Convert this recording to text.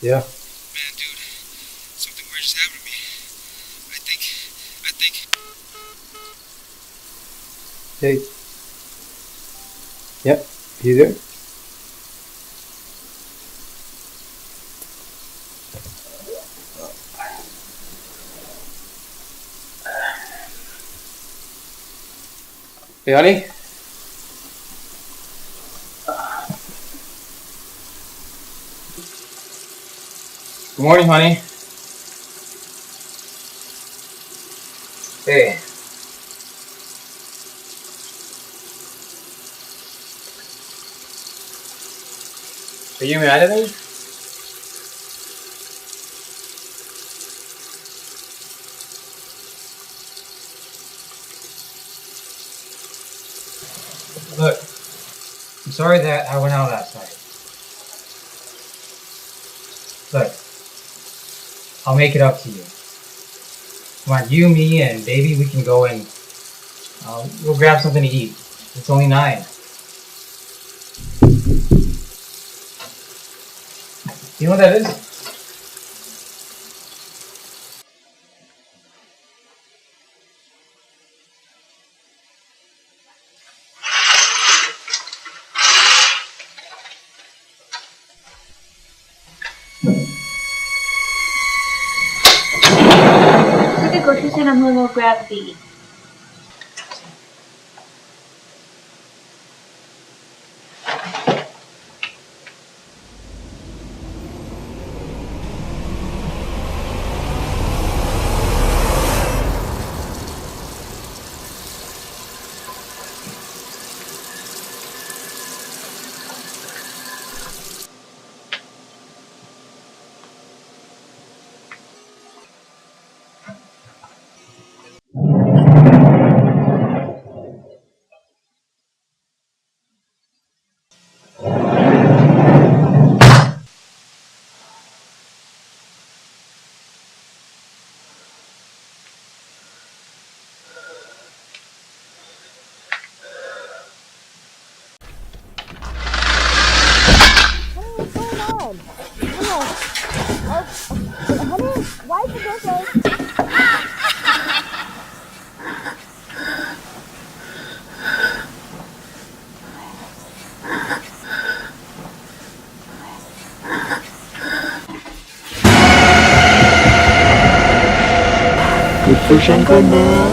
Yeah. Man, dude, something weird just happened to me. I think. Hey. Yep. You there? Hey, honey. Good morning, honey. Hey. Are you mad at me? Look, I'm sorry that I went out last night. Look, I'll make it up to you. Come on, you, me, and baby, we can go and we'll grab something to eat. It's only 9. You know what that is? To the grocery store, I'm gonna go grab the. Why is it this way? Push and go now.